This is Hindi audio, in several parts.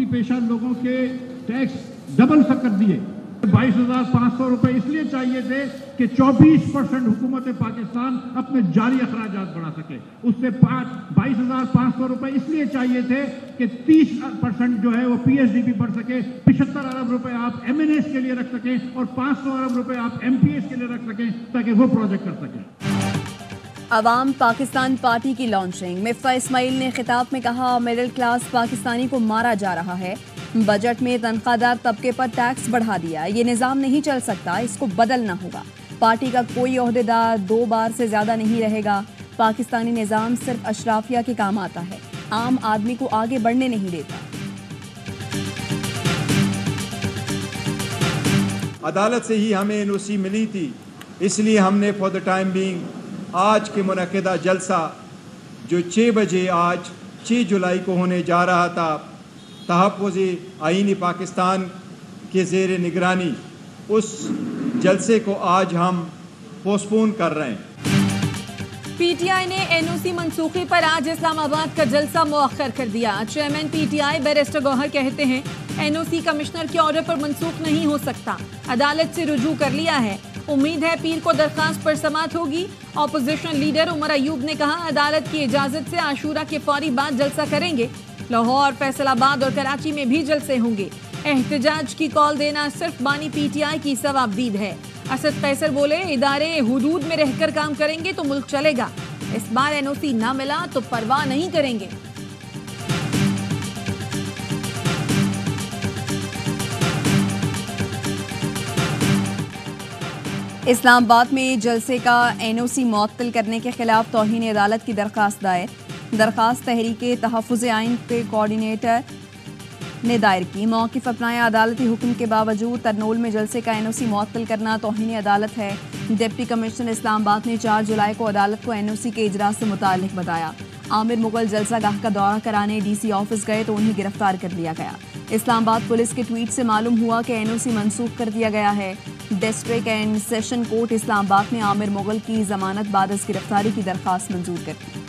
पेशा लोगों के टैक्स डबल कर दिए। 22,500 रुपए इसलिए चाहिए थे कि 24% हुकूमत पाकिस्तान अपने जारी अखराजात बढ़ा सके। उससे 22,500 रुपए इसलिए चाहिए थे कि 30% जो है वो पीएसडीपी बढ़ सके, 75 अरब रुपए आप एमएनएस के लिए रख सकें और 500 अरब रुपए आप एमपीएस के लिए रख सकें ताकि वो प्रोजेक्ट कर सकें। अवाम पाकिस्तान पार्टी की लॉन्चिंग। मिफ्ता इस्माइल ने खिताब में कहा, मिडिल क्लास पाकिस्तानी को मारा जा रहा है। बजट में तनख्वाहदार तबके पर टैक्स बढ़ा दिया। ये निज़ाम नहीं चल सकता, इसको बदलना होगा। पार्टी का कोई ओहदेदार 2 बार से ज्यादा नहीं रहेगा। पाकिस्तानी निज़ाम सिर्फ अशराफिया के काम आता है, आम आदमी को आगे बढ़ने नहीं देता। अदालत से ही हमें एनओसी मिली थी, इसलिए हमने फॉर द टाइम बीइंग आज के मुनक़िदा जलसा जो 6 बजे आज 6 जुलाई को होने जा रहा था, तहफ़्फ़ुज़ आईनी पाकिस्तान के ज़ेर निगरानी, उस जलसे को आज हम पोस्टपोन कर रहे हैं। पीटीआई ने एनओसी मनसूखी पर आज इस्लामाबाद का जलसा मुअख्खर कर दिया। चेयरमैन पीटीआई बैरिस्टर गौहर कहते हैं, एनओसी कमिश्नर के ऑर्डर पर मनसूख नहीं हो सकता, अदालत से रुजू कर लिया है। उम्मीद है पीर को दरखास्त पर समाअत होगी। ऑपोजिशन लीडर उमर अयूब ने कहा, अदालत की इजाजत से आशूरा के फौरी बाद जलसा करेंगे। लाहौर, फैसलाबाद और कराची में भी जलसे होंगे। एहतजाज की कॉल देना सिर्फ बानी पीटीआई की सवाबदीद है। असद कैसर बोले, इदारे हुदूद में रहकर काम करेंगे तो मुल्क चलेगा। इस बार एनओसी ना मिला तो परवाह नहीं करेंगे। इस्लामाबाद में जलसे का एनओसी मुअत्तल करने के खिलाफ तौहीन अदालत की दरखास्त दायर। दरखास्त तहरीके तहफ़्फ़ुज़ आइन के कोऑर्डिनेटर ने दायर की। मौक़िफ़ अपनाया, अदालती हुक्म के बावजूद तरनोल में जलसे का एनओसी मुअत्तल करना तौहीन अदालत है। डिप्टी कमिश्नर इस्लामाबाद ने 4 जुलाई को अदालत को एनओसी के इजरा से मुताल्लिक़ बताया। आमिर मुगल जलसा गाह का दौरा कराने डीसी ऑफिस गए तो उन्हें गिरफ्तार कर लिया गया। इस्लामाबाद पुलिस के ट्वीट से मालूम हुआ कि एनओसी मनसूख कर दिया गया है। District and session court Islamabad ने आमिर मुगल की जमानत बाद इस गिरफ्तारी की दरखास्त मंजूर कर दी।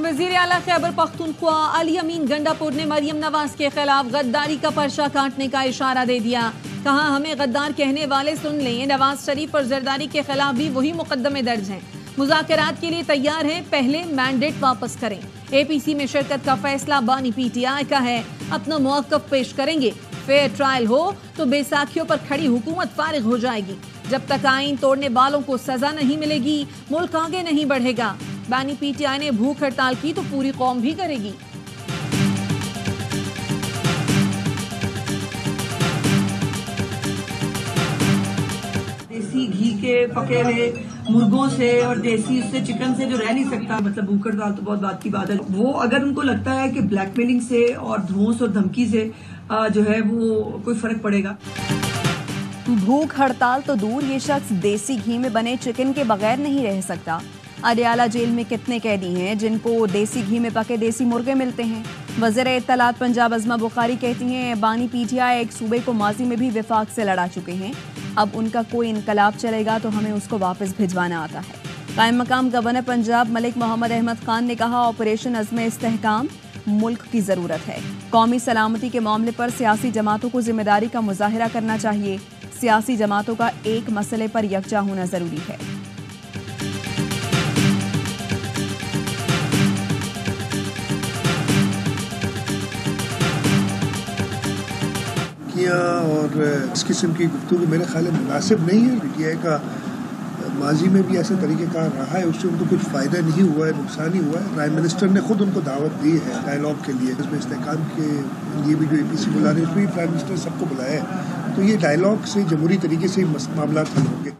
वज़ीर आला खैबर पख्तूनख्वा अली अमीन गंडापुर ने मरियम नवाज के खिलाफ गद्दारी का पर्चा काटने का इशारा दे दिया। कहा, हमें गद्दार कहने वाले सुन लें, नवाज शरीफ और जरदारी के खिलाफ भी वही मुकदमे दर्ज हैं। मुज़ाकरात के लिए तैयार हैं, पहले मैंडेट वापस करें। एपीसी में शिरकत का फैसला बानी पीटीआई का है, अपना मौक़िफ़ पेश करेंगे। फेयर ट्रायल हो तो बेसाखियों पर खड़ी हुकूमत फारिग हो जाएगी। जब तक आइन तोड़ने वालों को सजा नहीं मिलेगी, मुल्क आगे नहीं बढ़ेगा। बानी पीटीआई ने भूख हड़ताल की तो पूरी कौम भी करेगी। देसी घी के पके हुए मुर्गों से और देसी उससे चिकन से जो रह नहीं सकता, मतलब भूख हड़ताल तो बहुत बात की बात है। वो अगर उनको लगता है कि ब्लैकमेलिंग से और धौंस और धमकी से जो है वो कोई फर्क पड़ेगा। भूख हड़ताल तो दूर, ये शख्स देसी घी में बने चिकन के बगैर नहीं रह सकता। अडियाला जेल में कितने कैदी हैं जिनको देसी घी में पके देसी मुर्गे मिलते हैं। वज़ीर इत्तलात पंजाब अज़मा बुखारी कहती हैं, बानी पीटीआई एक सूबे को माजी में भी विफाक से लड़ा चुके हैं। अब उनका कोई इनकलाब चलेगा तो हमें उसको वापस भिजवाना आता है। कायम मकाम गवर्नर पंजाब मलिक मोहम्मद अहमद खान ने कहा, ऑपरेशन अज़्म इस्तेहकाम मुल्क की ज़रूरत है। कौमी सलामती के मामले पर सियासी जमातों को जिम्मेदारी का मुजाहिरा करना चाहिए। सियासी जमातों का एक मसले पर यकजा होना ज़रूरी है। और इस किस्म की गुफ्तगू मेरे ख्याल में मुनासिब नहीं है। पीटीआई का माजी में भी ऐसे तरीक़ेकार रहा है, उससे उनको कुछ फ़ायदा नहीं हुआ है, नुकसान ही हुआ है। प्राइम मिनिस्टर ने खुद उनको दावत दी है डायलॉग के लिए, इसमें इस्तेहकाम के लिए भी जो एपीसी बुला रहे हैं उसमें भी प्राइम मिनिस्टर सबको बुलाया है। तो ये डायलॉग से जमहूरी तरीके से मामला हल होंगे।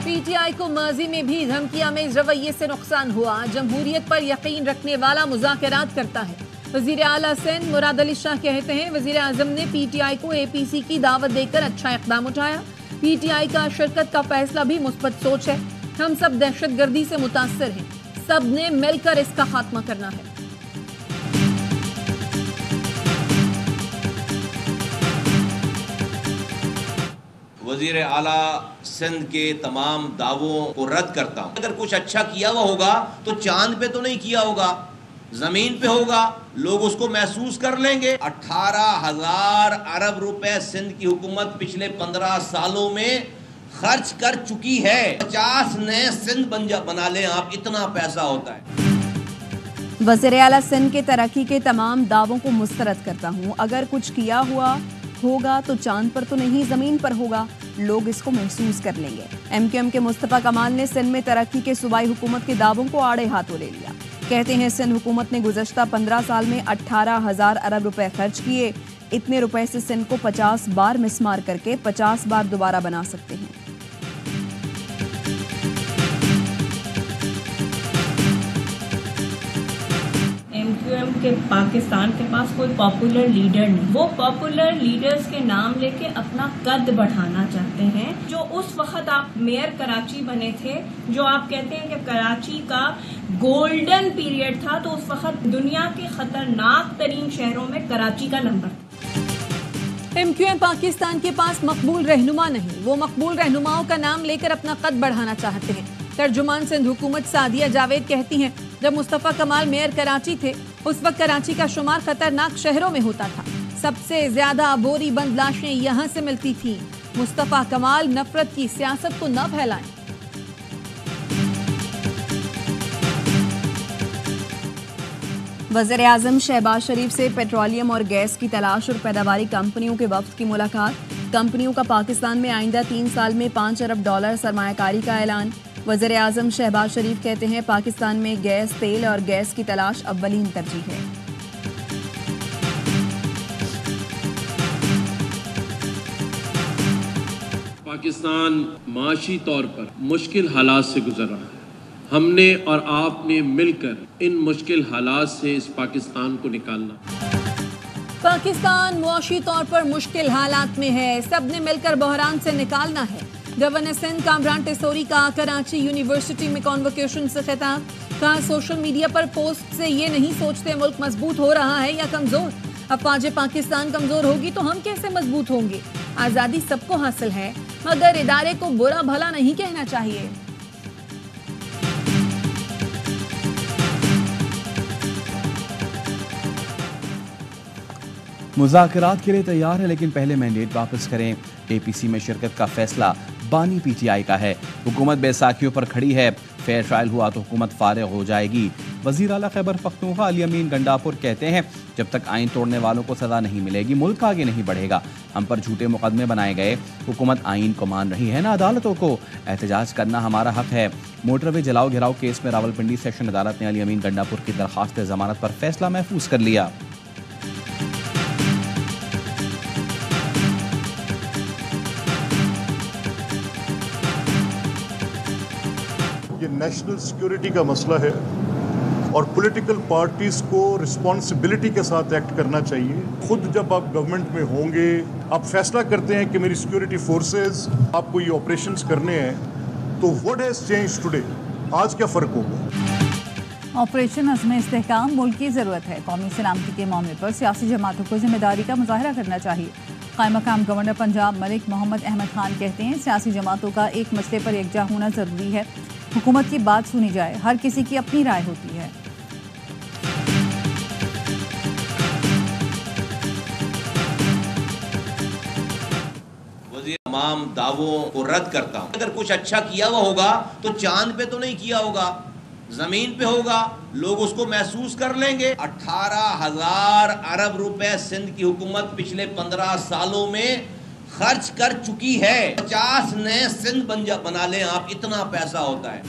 पीटीआई को माजी में भी धमकियां में रवैये से नुकसान हुआ। जमहूरियत पर यकीन रखने वाला मुज़ाकरात करता है। वज़ीर आला सिंध मुराद अली शाह कहते हैं, वज़ीर आज़म ने पीटीआई को एपीसी की दावत देकर अच्छा इक़दाम उठाया। पीटीआई का शिरकत का फैसला भी मुस्बत सोच है। हम सब दहशतगर्दी से मुतासर हैं, सब ने मिलकर इसका खात्मा करना है। वजीर आला सिंध के तमाम दावों को रद्द करता हूँ। अगर कुछ अच्छा किया हुआ होगा तो चांद पे तो नहीं किया होगा, जमीन पे होगा, लोग उसको महसूस कर लेंगे। 18,000 अरब रुपए सिंध की हुकूमत पिछले 15 सालों में खर्च कर चुकी है। 50 नए सिंध बना लें आप, इतना पैसा होता है। वज़ीर आला सिंध के तरक्की के तमाम दावों को मुस्तरद करता हूँ। अगर कुछ किया हुआ होगा तो चांद पर तो नहीं, जमीन पर होगा, लोग इसको महसूस कर लेंगे। MQM के मुस्तफा कमाल ने सिंध में तरक्की के सूबाई हुकूमत के दावों को आड़े हाथों ले लिया। कहते हैं सिंध हुकूमत ने गुज़श्ता 15 साल में 18,000 अरब रुपए खर्च किए। इतने रुपए से सिंध को 50 बार मिसमार करके 50 बार दोबारा बना सकते हैं। MQM के पाकिस्तान के पास कोई पॉपुलर लीडर नहीं, वो पॉपुलर लीडर्स के नाम लेके अपना कद बढ़ाना चाहते हैं। जो उस वक्त आप मेयर कराची बने थे, जो आप कहते हैं कि कराची का गोल्डन पीरियड था, तो उस वक्त दुनिया के खतरनाक तरीन शहरों में कराची का नंबर था। MQM पाकिस्तान के पास मकबूल रहनुमा नहीं, वो मकबूल रहनुमाओं का नाम लेकर अपना कद बढ़ाना चाहते हैं। तर्जुमान सिंध हुकूमत सादिया जावेद कहती हैं, जब मुस्तफा कमाल मेयर कराची थे उस वक्त कराची का शुमार खतरनाक शहरों में होता था। सबसे ज्यादा बोरी बंद लाशें यहाँ से मिलती थी। मुस्तफा कमाल नफरत की सियासत को न फैलाएं। वज़ीर आज़म शहबाज शरीफ से पेट्रोलियम और गैस की तलाश और पैदावारी कंपनियों के वफ्द की मुलाकात। कंपनियों का पाकिस्तान में आइंदा 3 साल में $5 अरब सरमायाकारी का ऐलान। वज़ीर आज़म शहबाज शरीफ कहते हैं, पाकिस्तान में गैस, तेल और गैस की तलाश अव्वलीन तरजीह है। पाकिस्तान माशी तौर पर मुश्किल हालात से गुजर रहा है। हमने और आपने मिलकर इन मुश्किल हालात से इस पाकिस्तान को निकालना। पाकिस्तान मुआशी तौर पर मुश्किल हालात में है, सबने मिलकर बहरान से निकालना है। गवर्नर सिंध कामरान टेसोरी का कराची यूनिवर्सिटी में कॉन्वोकेशन से खिताब। कहा, सोशल मीडिया पर पोस्ट से ये नहीं सोचते मुल्क मजबूत हो रहा है या कमजोर। अफवाज पाकिस्तान कमजोर होगी तो हम कैसे मजबूत होंगे। आज़ादी सबको हासिल है, मगर इदारे को बुरा भला नहीं कहना चाहिए। मुज़ाकरात के लिए तैयार है, लेकिन पहले मैंडेट वापस करें। APC में शिरकत का फैसला बानी PTI का है। हुकूमत बैसाखियों पर खड़ी है, फेयर ट्रायल हुआ तो हुकूमत फारिग हो जाएगी। वज़ीर आला खैबर पख्तूनख्वा अली अमीन गंडापुर कहते हैं, जब तक आइन तोड़ने वालों को सज़ा नहीं मिलेगी मुल्क आगे नहीं बढ़ेगा। हम पर झूठे मुकदमे बनाए गए, हुकूमत आइन को मान रही है ना अदालतों को। एहतजाज करना हमारा हक है। मोटरवे जलाओ घिराव केस में रावलपिंडी सेशन अदालत ने अली अमीन गंडापुर की दरख्वास्त जमानत पर फैसला महफूज कर लिया। ये नेशनल सिक्योरिटी का मसला है और पॉलिटिकल पार्टीज को रिस्पॉन्सिबिलिटी के साथ एक्ट करना चाहिए। खुद जब आप गवर्नमेंट में होंगे, आप फैसला करते हैं कि मेरी सिक्योरिटी फोर्सेस आपको ये ऑपरेशंस करने हैं, तो व्हाट हैज चेंज्ड टुडे? आज क्या फ़र्क होगा? ऑपरेशन अज़्म इस्तेहकाम मुल्क की ज़रूरत है। कौमी सलामती के मामले पर सियासी जमातों को जिम्मेदारी का मुजाहरा करना चाहिए। कायम मकाम गवर्नर पंजाब मलिक मोहम्मद अहमद खान कहते हैं, सियासी जमातों का एक मसले पर यकजा होना ज़रूरी है। हुकूमत की बात सुनी जाए, हर किसी की अपनी राय होती है। तमाम दावों को रद्द करता हूँ। अगर कुछ अच्छा किया हुआ होगा तो चांद पे तो नहीं किया होगा, जमीन पे होगा, लोग उसको महसूस कर लेंगे। 18,000 अरब रुपए सिंध की हुकूमत पिछले 15 सालों में खर्च कर चुकी है। 50 नए सिंध बना लें आप, इतना पैसा होता है।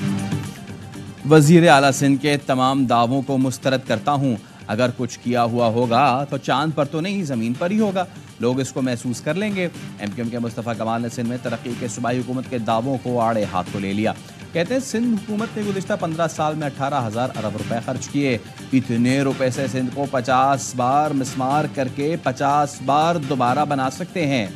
वज़ीर आला सिंध के तमाम दावों को मुस्तरद करता हूँ। अगर कुछ किया हुआ होगा तो चांद पर तो नहीं, ज़मीन पर ही होगा, लोग इसको महसूस कर लेंगे। MQM के मुस्तफा कमाल ने सिंध में तरक्की के सूबाई हुकूमत के दावों को आड़े हाथों ले लिया। कहते हैं, सिंध हुकूमत ने गुज़िश्ता 15 साल में 18,000 अरब रुपए खर्च किए। इतने रुपए से सिंध को 50 बार मिसमार करके 50 बार दोबारा बना सकते हैं।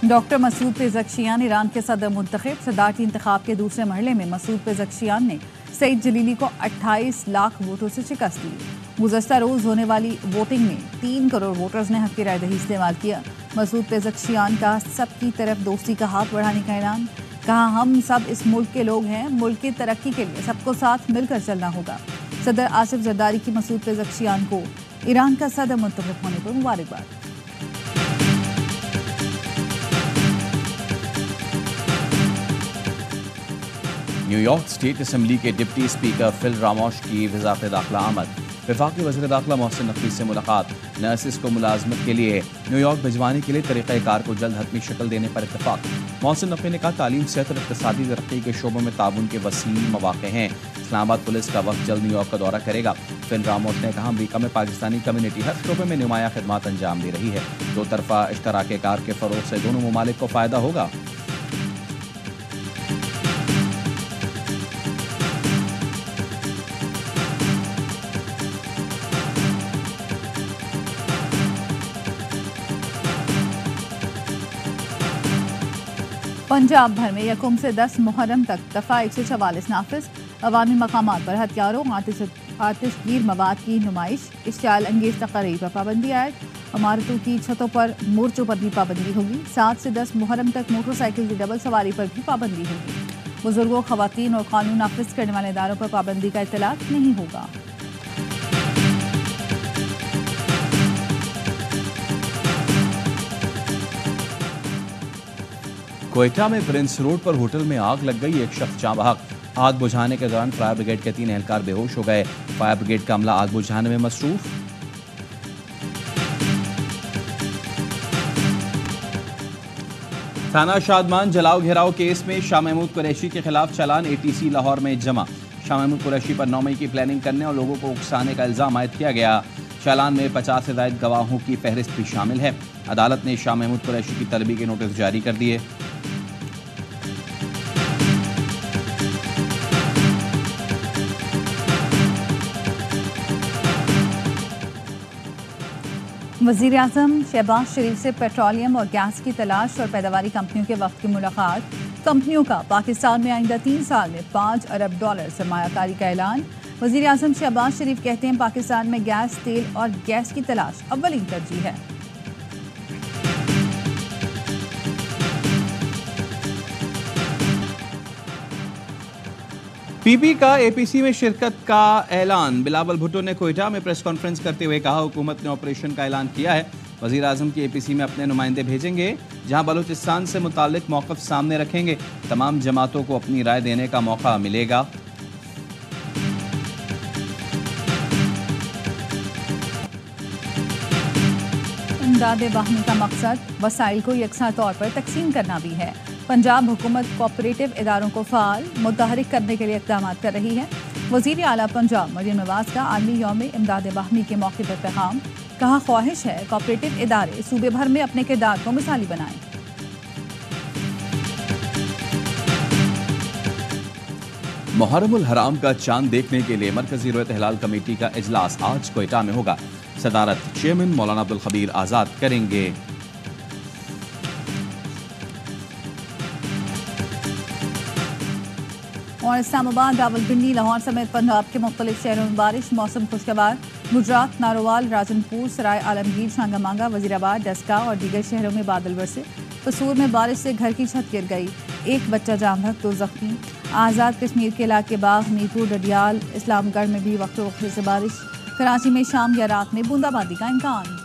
डॉक्टर मसूद पेज़ेश्कियान ईरान के सदर मुंतखब। सदारती इंतखाब के दूसरे मरहले में मसूद पेज़ेश्कियान ने सईद जलीली को 28 लाख वोटों से शिकस्त दी। गुज़श्ता रोज होने वाली वोटिंग में 3 करोड़ वोटर्स ने हक की राय दही इस्तेमाल किया। मसूद पेज़ेश्कियान का सबकी तरफ दोस्ती का हाथ बढ़ाने का ऐलान। कहा, हम सब इस मुल्क के लोग हैं, मुल्क की तरक्की के लिए सबको साथ मिलकर चलना होगा। सदर आसिफ जरदारी की मसूद पेज़ेश्कियान को ईरान का सदर मुंतखब होने पर मुबारकबाद। न्यूयॉर्क स्टेट असेंबली के डिप्टी स्पीकर फिल रामोश की वज़ारत दाखिला आमद। वफाकी वज़ीर दाखिला मोहसिन नकवी से मुलाकात। नर्सिस को मुलाजमत के लिए न्यूयॉर्क भिजवाने के लिए तरीक़ाकार को जल्द हतमी शक्ल देने पर इत्तफाक। मोहसिन नकवी ने कहा, तालीम, सेहत और इक़्तिसादी तरक्की के शोबों में ताउन के वसीम मौक़े हैं। इस्लामाबाद पुलिस का वक्त जल्द न्यूयॉर्क का दौरा करेगा। फिल रामोश ने कहा, अमरीका में पाकिस्तानी कम्युनिटी हर शोबे में नुमाया खिदमात अंजाम दे रही है। दो तरफ़ा इश्तराक कार के फ़रोग़ से दोनों ममालिक को फ़ायदा होगा। पंजाब भर में यकम से 10 मुहर्रम तक दफ़ा 144 नाफिज। अवामी मकामात पर हथियारों, आतिशगीर मवाद की नुमाइश, इश्तियाल अंगेज तक़रीर पर पाबंदी आयद। इमारतों की छतों पर मोर्चों पर भी पाबंदी होगी। 7 से 10 मुहर्रम तक मोटरसाइकिल की डबल सवारी पर भी पाबंदी होगी। बुजुर्गों, खवातीन और कानून नाफिज करने वाले इदारों पर पाबंदी का इत्तलाक नहीं होगा। कोयटा में प्रिंस रोड पर होटल में आग लग गई, एक शख्स जाँ बहक। आग बुझाने के दौरान फायर ब्रिगेड के 3 एहलकार बेहोश हो गए। फायर ब्रिगेड का अमला आग बुझाने में मसरूफ। थाना शादमान जलाओ घेराव केस में शाह महमूद कुरैशी के खिलाफ चालान ATC लाहौर में जमा। शाह महमूद कुरैशी पर 9 मई की प्लानिंग करने और लोगों को उकसाने का इल्जाम आयद किया गया। चालान में 50 से ज़ायद गवाहों की फहरिस्त भी शामिल है। अदालत ने शाह महमूद कुरैशी की तलबी के नोटिस जारी कर दिए। वज़ीर आज़म शहबाज शरीफ से पेट्रोलियम और गैस की तलाश और पैदावारी कंपनियों के वक्त की मुलाकात। कंपनियों का पाकिस्तान में आइंदा 3 साल में $5 अरब सरमायाकारी का ऐलान। वज़ीर आज़म शहबाज शरीफ कहते हैं, पाकिस्तान में गैस, तेल और गैस की तलाश अव्वलीन तरजीह है। पीपी का APC में शिरकत का ऐलान। बिलावल भुट्टो ने कोयटा में प्रेस कॉन्फ्रेंस करते हुए कहा, हुकूमत ने ऑपरेशन का ऐलान किया है। वज़ीर आज़म की APC में अपने नुमाइंदे भेजेंगे, जहां बलूचिस्तान से मुताल्लिक मौक़िफ़ सामने रखेंगे। तमाम जमातों को अपनी राय देने का मौका मिलेगा। इमदाद बाहमी का मकसद वसाइल को यकसा तौर पर तकसीम करना भी है। पंजाब हुकूमत कोऑपरेटिव इदारों को फ़ाल मुतहरिक करने के लिए इक़दाम कर रही है। वज़ीर आला पंजाब मरियम नवाज़ का आलमी यौम इमदाद बाहमी के मौके पर पैगाम। कहा, ख्वाहिश है कोऑपरेटिव इदारे सूबे भर में अपने किरदार को मिसाली बनाएं। मुहर्रमुल हराम का चांद देखने के लिए मरकजी रोयत हिलाल कमेटी का इजलास आज कोयटा में होगा। सदारत चेयरमैन मौलाना अब्दुल खबीर आज़ाद करेंगे। और इस्लामाबाद, रावलपिंडी, लाहौर समेत पंजाब के मुख्तलिफ शहरों में बारिश। मौसम खुशगवार। गुजरात, नारोवाल, राजनपुर, सराय आलमगीर, शांगामांगा, वजीराबाद, डस्का और दीगर शहरों में बादल बरसे। कसूर में बारिश से घर की छत गिर गई, एक बच्चा जाम बहक, 2 जख्मी। आज़ाद कश्मीर के इलाके बाग, मीरपुर, डडियाल, इस्लामगढ़ में भी वक्त वक्त से बारिश। कराची में शाम या रात में बूंदाबांदी का इम्कान।